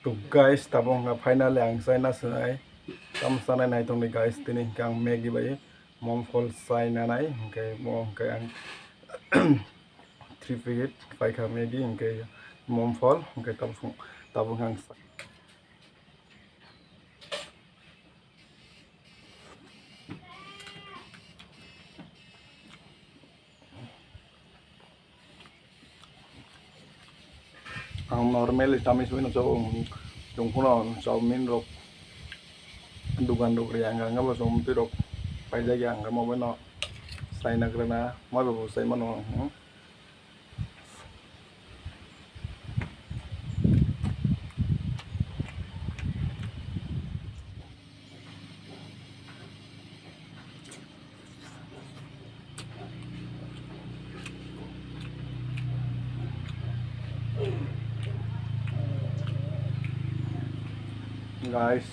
To guys, tabong nga final ang sign na say kamusta na itong ni guys tini kang Maggie bay mom full sign na nay kay mo kay ang 3 feet 5 ka Maggie kay mom full kay tabong ang normal tamis wino so yung kuno so min rok dugan rok yang nga ba so mutirok payda yang nga mo no sign na grana mo ba say mano guys.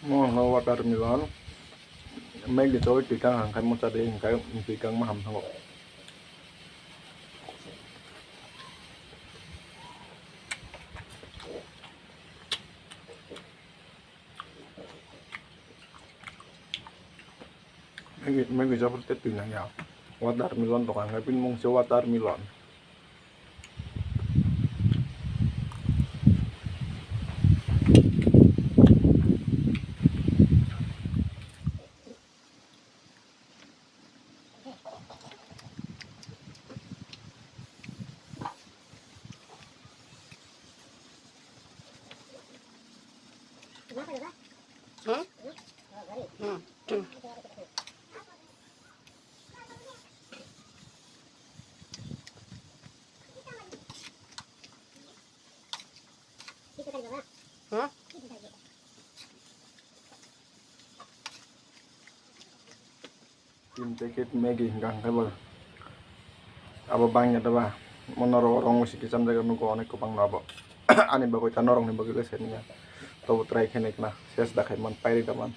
Mo no watermelon mấy cái tối chỉ cần hàng cái một tadi cái chỉ cần mà hầm thằng mấy cái seperti itu ya watermelon tukang cái pin mung watermelon tim tiket Maggie gang cái bờ apa bangnya tuh bah menoro orang musik kisam jaga nuko onek kupang nabo ani bago tan orang ni bago lesenia to try kenek na ses dah kai man pai teman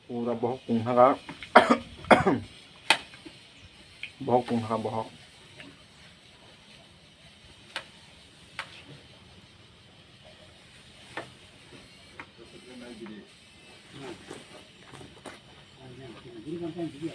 Pura bohok kung haka. Bohok kung haka bohok. Ini kan kan dia